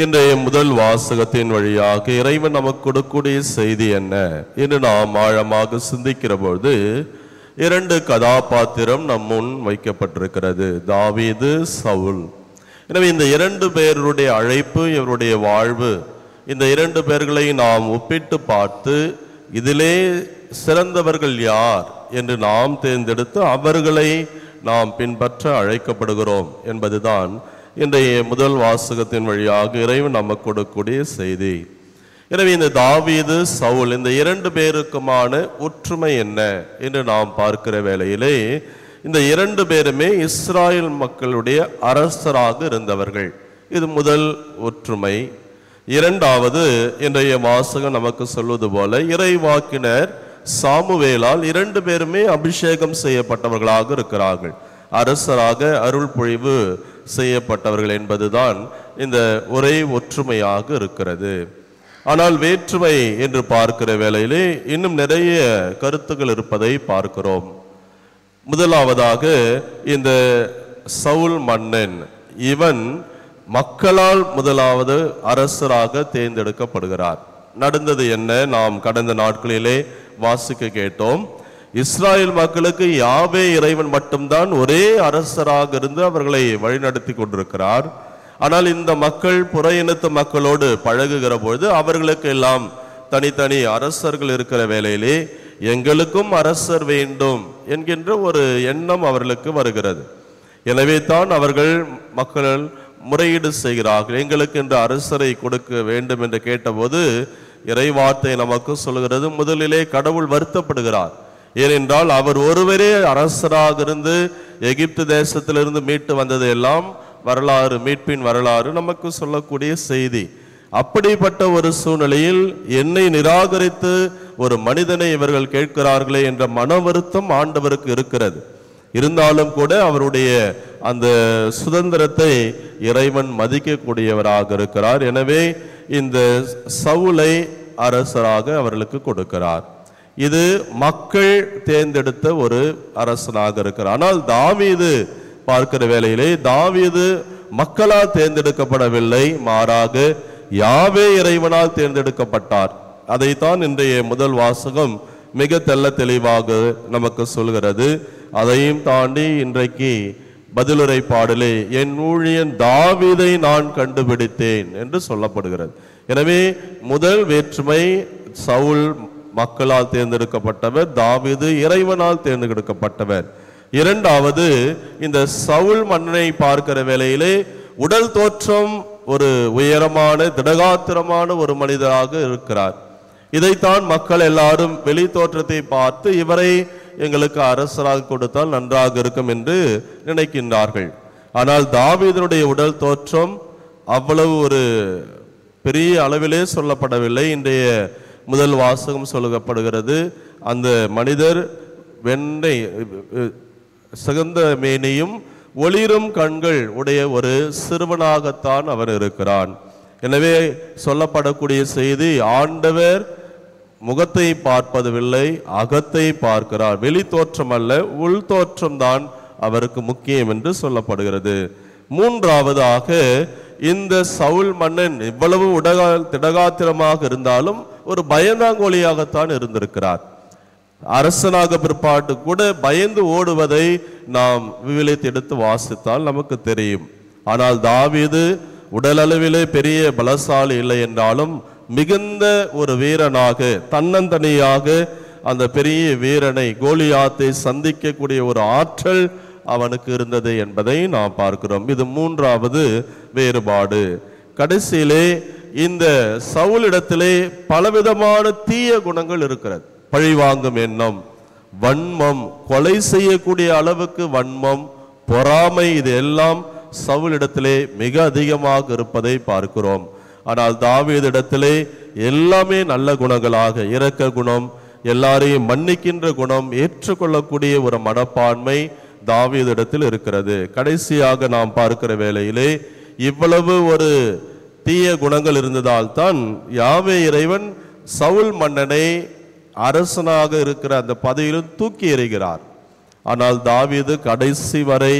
இன்றைய முதல் வாசகத்தின் வழியாக இறைவன் நமக்கு கொடுக்கக்கூடிய செய்தி என்ன என்று நாம் ஆழமாக சிந்திக்கிற பொழுது இரண்டு கதாபாத்திரம் நம் முன் வைக்கப்பட்டிருக்கிறது, தாவீது, சவுல். எனவே இந்த இரண்டு பேருடைய அழைப்பு, இவருடைய வாழ்வு, இந்த இரண்டு பேர்களை நாம் ஒப்பிட்டு பார்த்து இதிலே சிறந்தவர்கள் யார் என்று நாம் தேர்ந்தெடுத்து அவர்களை நாம் பின்பற்ற அழைக்கப்படுகிறோம் என்பதுதான் இன்றைய முதல் வாசகத்தின் வழியாக இறைவன் நமக்கு கொடுக்கக்கூடிய செய்தி. எனவே இந்த தாவீது, சவுல் இந்த இரண்டு பேருக்குமான ஒற்றுமை என்ன என்று நாம் பார்க்கிற வேளையிலே இந்த இரண்டு பேருமே இஸ்ராயல் மக்களுடைய அரசராக இருந்தவர்கள். இது முதல் ஒற்றுமை. இரண்டாவது, இன்றைய வாசகம் நமக்கு சொல்வது போல இறைவாக்கினர் சாமுவேலால் இரண்டு பேருமே அபிஷேகம் செய்யப்பட்டவர்களாக இருக்கிறார்கள், அரசராக அருள் பொழிவு செய்யப்பட்டவர்கள் என்பதுதான் இந்த ஒரே ஒற்றுமையாக இருக்கிறது. ஆனால் வேற்றுமை என்று பார்க்கிற வேளையிலே இன்னும் நிறைய கருத்துக்கள் இருப்பதை பார்க்கிறோம். முதலாவதாக இந்த சவுல் மன்னன், இவன் மக்களால் முதலாவது அரசராக தேர்ந்தெடுக்கப்படுகிறார். நடந்தது என்ன? நாம் கடந்த நாட்களிலே வாசிக்க கேட்டோம். இஸ்ராயல் மக்களுக்கு யாவே இறைவன் மட்டும்தான் ஒரே அரசராக இருந்து அவர்களை வழிநடத்தி கொண்டிருக்கிறார். ஆனால் இந்த மக்கள் புற இனத்து மக்களோடு பழகுகிற பொழுது அவர்களுக்கு எல்லாம் தனித்தனி அரசர்கள் இருக்கிற வேளையிலே எங்களுக்கும் அரசர் வேண்டும் என்கின்ற ஒரு எண்ணம் அவர்களுக்கு வருகிறது. எனவே தான் அவர்கள் மக்கள் முறையீடு செய்கிறார்கள், எங்களுக்கு என்று அரசரை கொடுக்க வேண்டும் என்று கேட்டபோது இறைவார்த்தை நமக்கு சொல்கிறது, முதலிலே கடவுள் வருத்தப்படுகிறார். ஏனென்றால் அவர் ஒருவரே அரசராக இருந்து எகிப்து தேசத்திலிருந்து மீட்டு வந்தது எல்லாம் வரலாறு, மீட்பின் வரலாறு நமக்கு சொல்லக்கூடிய செய்தி. அப்படிப்பட்ட ஒரு சூழ்நிலையில் என்னை நிராகரித்து ஒரு மனிதனை இவர்கள் கேட்கிறார்களே என்ற மன வருத்தம் ஆண்டவருக்கு இருக்கிறது. இருந்தாலும் கூட அவருடைய அந்த சுதந்திரத்தை இறைவன் மதிக்கக்கூடியவராக இருக்கிறார். எனவே இந்த சவுலை அரசராக அவர்களுக்கு கொடுக்கிறார். இது மக்கள் தேர்ந்தெடுத்த ஒரு அரசனாக இருக்கிறார். ஆனால் தாவீது பார்க்கிற வேளையிலே தாவீது மக்களால் தேர்ந்தெடுக்கப்படவில்லை, மாறாக யாவே இறைவனால் தேர்ந்தெடுக்கப்பட்டார். அதைத்தான் இன்றைய முதல் வாசகம் மிக தெள்ள தெளிவாக நமக்கு சொல்கிறது. அதையும் தாண்டி இன்றைக்கு பதிலுரை பாடலே என் ஊழியன் தாவீதை நான் கண்டுபிடித்தேன் என்று சொல்லப்படுகிறது. எனவே முதல் வேற்றுமை, சவுல் மக்களால் தேர்ந்தெடுக்கப்பட்டவர், தாவீது இறைவனால் தேர்ந்தெடுக்கப்பட்டவர். இரண்டாவது, இந்த சவுல் மன்னனை பார்க்கிற வேளையிலே உடல் தோற்றம் ஒரு உயரமான திடகாத்திரமான ஒரு மனிதராக இருக்கிறார். இதைத்தான் மக்கள் எல்லாரும் வெளி தோற்றத்தை பார்த்து இவரை எங்களுக்கு அரசராக கொடுத்தால் நன்றாக இருக்கும் என்று நினைக்கின்றார்கள். ஆனால் தாவீதனுடைய உடல் தோற்றம் அவ்வளவு ஒரு பெரிய அளவிலே சொல்லப்படவில்லை. இன்றைய முதல் வாசகம் சொல்லப்படுகிறது, அந்த மனிதர் வெண்ணை சிகந்த மேனியும் ஒளிரும் கண்கள் உடைய ஒரு சிறுவனாகத்தான் அவர் இருக்கிறான். எனவே சொல்லப்படக்கூடிய செய்தி, ஆண்டவர் முகத்தை பார்ப்பதில்லை, அகத்தை பார்க்கிறார். வெளி தோற்றம் அல்ல, உள் தோற்றம் தான் அவருக்கு முக்கியம் என்று சொல்லப்படுகிறது. மூன்றாவதாக, இந்த சவுல் மன்னன் இவ்வளவு திடகாத்திரமாக இருந்தாலும் ஒரு பயந்தாங்கோலியாகத்தான் இருந்திருக்கிறார். அரசனாக பிற்பாட்டு கூட பயந்து ஓடுவதை நாம் விவிலியத்தை எடுத்து வாசித்தால் நமக்கு தெரியும். ஆனால் தாவீது உடல் அளவிலே பெரிய பலசாலி இல்லை என்றாலும் மிகுந்த ஒரு வீரனாக தன்னந்தனியாக அந்த பெரிய வீரனை கோலியாத்தை சந்திக்கக்கூடிய ஒரு ஆற்றல் அவனுக்கு இருந்தது என்பதை நாம் பார்க்கிறோம். இது மூன்றாவது வேறுபாடு. கடைசியிலே இந்த சவுலிடத்திலே பலவிதமான தீய குணங்கள் இருக்கிறது. பழிவாங்கும் எண்ணம், வன்மம், கொலை செய்யக்கூடிய அளவுக்கு வன்மம், பொறாமை, இது எல்லாம் சவுலிடத்திலே மிக அதிகமாக இருப்பதை பார்க்கிறோம். ஆனால் தாவீதிடத்திலே எல்லாமே நல்ல குணங்களாக, இரக்க குணம், எல்லாரையும் மன்னிக்கின்ற குணம், ஏற்றுக்கொள்ளக்கூடிய ஒரு மனப்பான்மை தாவீதிடத்தில் இருக்கிறது. கடைசியாக நாம் பார்க்கிற வேளையிலே இவ்வளவு ஒரு தீய குணங்கள் இருந்ததால் தான் யாவே இறைவன் சவுல் மன்னனை அரசனாக இருக்கிற அந்த பதவியிலும் தூக்கி எறிகிறார். ஆனால் தாவீது கடைசி வரை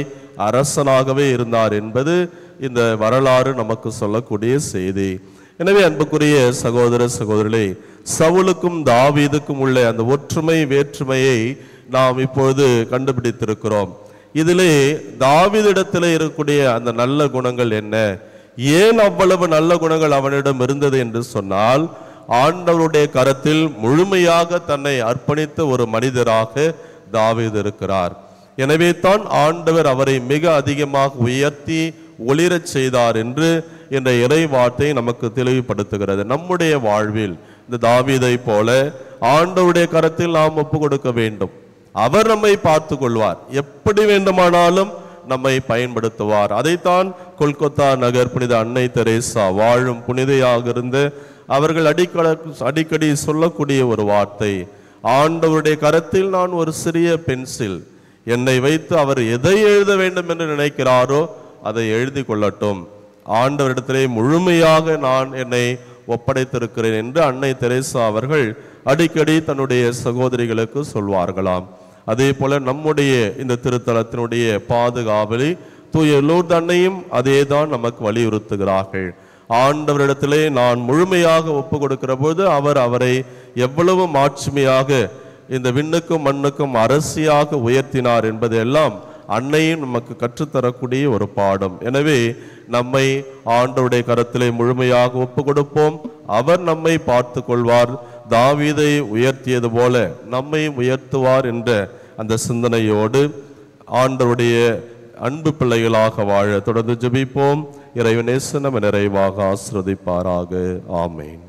அரசனாகவே இருந்தார் என்பது இந்த வரலாறு நமக்கு சொல்லக்கூடிய செய்தி. எனவே அன்புக்குரிய சகோதர சகோதரிகளே, சவுலுக்கும் தாவீதுக்கும் உள்ள அந்த ஒற்றுமை வேற்றுமையை நாம் இப்பொழுது கண்டுபிடித்திருக்கிறோம். இதிலே தாவீதிடத்தில் இருக்கக்கூடிய அந்த நல்ல குணங்கள் என்ன, ஏன் அவ்வளவு நல்ல குணங்கள் அவனிடம் இருந்தது என்று சொன்னால், ஆண்டவருடைய கரத்தில் முழுமையாக தன்னை அர்ப்பணித்த ஒரு மனிதராக தாவீது இருக்கிறார். எனவே தான் ஆண்டவர் அவரை மிக அதிகமாக உயர்த்தி ஒளிரச் செய்தார் என்று என்ற இறை வார்த்தை நமக்கு தெளிவுபடுத்துகிறது. நம்முடைய வாழ்வில் இந்த தாவீதை போல ஆண்டவருடைய கரத்தில் நாம் ஒப்பு கொடுக்க வேண்டும். அவர் நம்மை பார்த்து கொள்வார், எப்படி வேண்டுமானாலும் நம்மை பயன்படுத்துவார். அதைத்தான் கொல்கத்தா நகர் புனித அன்னை தெரேசா வாழும் புனிதையாக இருந்து அவர்கள் அடிக்கடி சொல்லக்கூடிய ஒரு வார்த்தை, ஆண்டவருடைய கரத்தில் நான் ஒரு சிறிய பென்சில், என்னை வைத்து அவர் எதை எழுத வேண்டும் என்று நினைக்கிறாரோ அதை எழுதி கொள்ளட்டும், ஆண்டவரிடத்திலே முழுமையாக நான் என்னை ஒப்படைத்திருக்கிறேன் என்று அன்னை தெரேசா அவர்கள் அடிக்கடி தன்னுடைய சகோதரிகளுக்கு சொல்வார்களாம். அதே போல நம்முடைய இந்த திருத்தலத்தினுடைய பாதுகாவலி தூய லூர்து அன்னையும் அதே தான் நமக்கு வலியுறுத்துகிறார்கள். ஆண்டவரிடத்திலே நான் முழுமையாக ஒப்பு கொடுக்கிற போது அவர் அவரை எவ்வளவு மாட்சிமையாக இந்த விண்ணுக்கும் மண்ணுக்கும் அரசியாக உயர்த்தினார் என்பதெல்லாம் அன்னையும் நமக்கு கற்றுத்தரக்கூடிய ஒரு பாடம். எனவே நம்மை ஆண்டவருடைய கரத்திலே முழுமையாக ஒப்பு கொடுப்போம், அவர் நம்மை பார்த்து கொள்வார். தாவீதை உயர்த்தியது போல நம்மை உயர்த்துவார் என்ற அந்த சிந்தனையோடு ஆண்டவருடைய அன்பு பிள்ளைகளாக வாழ தொடர்ந்து ஜெபிப்போம். இறைவன் நேச நம்மை நிறைவாக ஆசீர்வதிப்பாராக. ஆமென்.